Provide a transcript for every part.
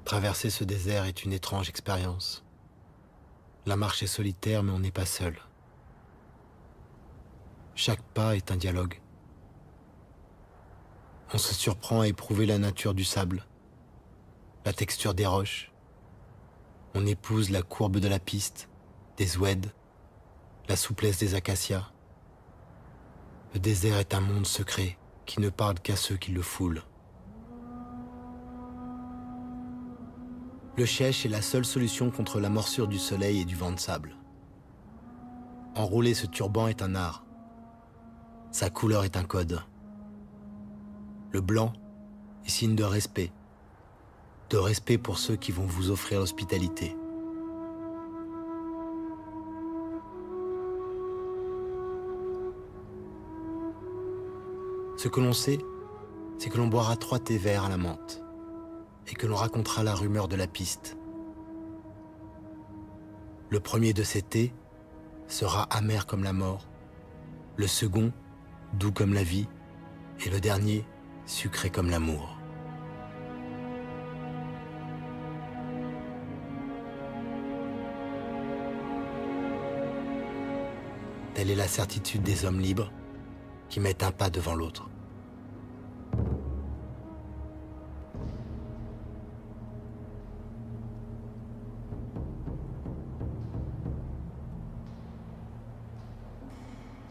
Traverser ce désert est une étrange expérience. La marche est solitaire, mais on n'est pas seul. Chaque pas est un dialogue. On se surprend à éprouver la nature du sable, la texture des roches. On épouse la courbe de la piste, des oueds, la souplesse des acacias. Le désert est un monde secret qui ne parle qu'à ceux qui le foulent. Le chèche est la seule solution contre la morsure du soleil et du vent de sable. Enrouler ce turban est un art. Sa couleur est un code. Le blanc est signe de respect pour ceux qui vont vous offrir l'hospitalité. Ce que l'on sait, c'est que l'on boira 3 thés verts à la menthe et que l'on racontera la rumeur de la piste. Le premier de ces thés sera amer comme la mort, le second doux comme la vie et le dernier sucré comme l'amour. Telle est la certitude des hommes libres qui mettent un pas devant l'autre.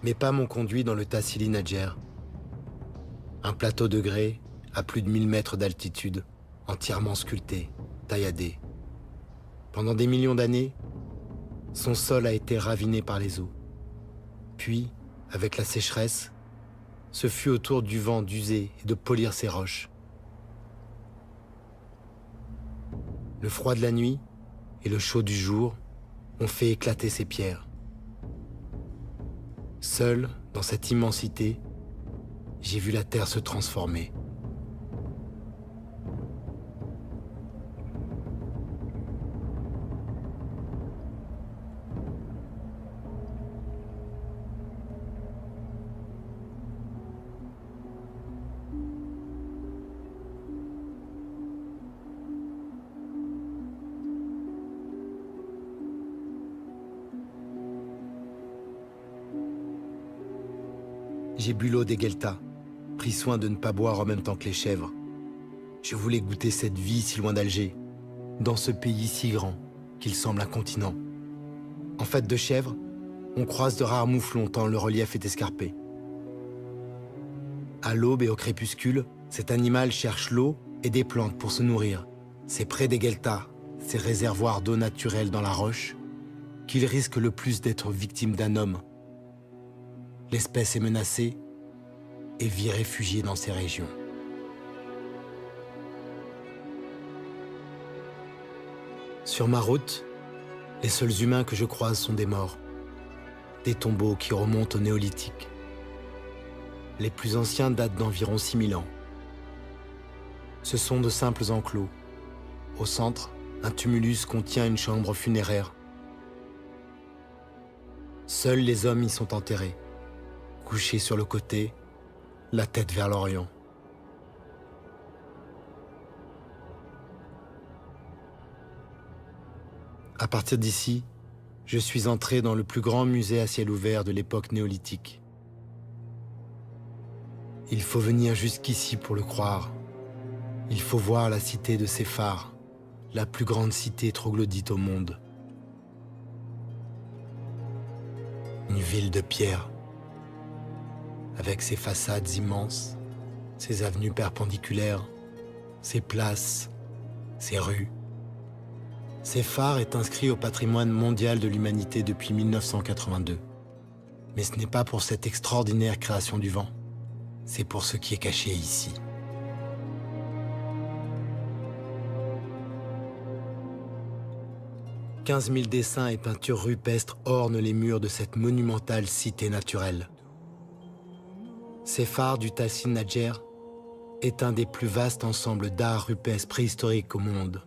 Mes pas m'ont conduit dans le Tassili Nadjer, un plateau de grès à plus de 1000 mètres d'altitude, entièrement sculpté, tailladé. Pendant des millions d'années, son sol a été raviné par les eaux. Puis, avec la sécheresse, ce fut au tour du vent d'user et de polir ses roches. Le froid de la nuit et le chaud du jour ont fait éclater ces pierres. Seul, dans cette immensité, j'ai vu la terre se transformer. J'ai bu l'eau des gueltas, pris soin de ne pas boire en même temps que les chèvres. Je voulais goûter cette vie si loin d'Alger, dans ce pays si grand qu'il semble un continent. En fait de chèvres, on croise de rares mouflons tant le relief est escarpé. À l'aube et au crépuscule, cet animal cherche l'eau et des plantes pour se nourrir. C'est près des gueltas, ces réservoirs d'eau naturelle dans la roche, qu'il risque le plus d'être victime d'un homme. L'espèce est menacée et vit réfugiée dans ces régions. Sur ma route, les seuls humains que je croise sont des morts, des tombeaux qui remontent au néolithique. Les plus anciens datent d'environ 6000 ans. Ce sont de simples enclos. Au centre, un tumulus contient une chambre funéraire. Seuls les hommes y sont enterrés, couchés sur le côté, la tête vers l'Orient. À partir d'ici, je suis entré dans le plus grand musée à ciel ouvert de l'époque néolithique. Il faut venir jusqu'ici pour le croire. Il faut voir la cité de Séphar, la plus grande cité troglodyte au monde. Une ville de pierre, avec ses façades immenses, ses avenues perpendiculaires, ses places, ses rues. Séphar est inscrit au patrimoine mondial de l'humanité depuis 1982. Mais ce n'est pas pour cette extraordinaire création du vent, c'est pour ce qui est caché ici. « 15 000 dessins et peintures rupestres ornent les murs de cette monumentale cité naturelle. Séphar du Tassili Nadjer est un des plus vastes ensembles d'art rupestre préhistorique au monde.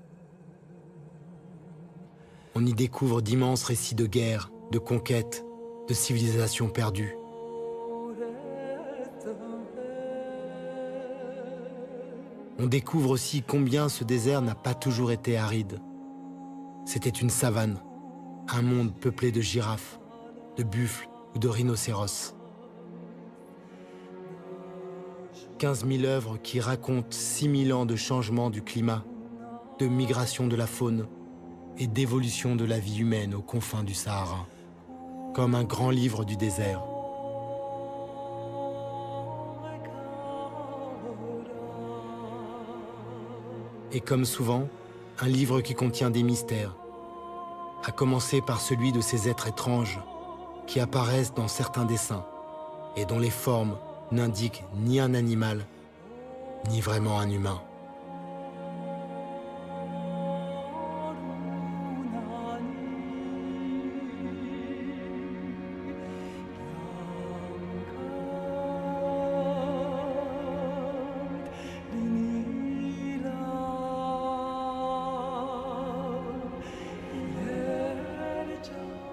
On y découvre d'immenses récits de guerre, de conquête, de civilisations perdues. On découvre aussi combien ce désert n'a pas toujours été aride. C'était une savane, un monde peuplé de girafes, de buffles ou de rhinocéros. 15 000 œuvres qui racontent 6 000 ans de changement du climat, de migration de la faune et d'évolution de la vie humaine aux confins du Sahara, comme un grand livre du désert. Et comme souvent, un livre qui contient des mystères, à commencer par celui de ces êtres étranges qui apparaissent dans certains dessins et dont les formes n'indiquent ni un animal, ni vraiment un humain.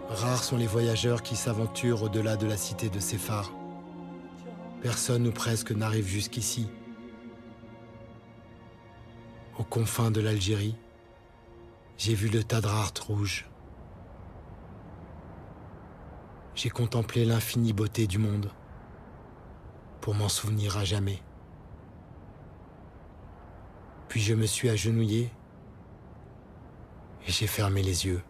Rares sont les voyageurs qui s'aventurent au-delà de la cité de Séphar. Personne ou presque n'arrive jusqu'ici. Aux confins de l'Algérie, j'ai vu le Tadrart rouge. J'ai contemplé l'infinie beauté du monde pour m'en souvenir à jamais. Puis je me suis agenouillé et j'ai fermé les yeux.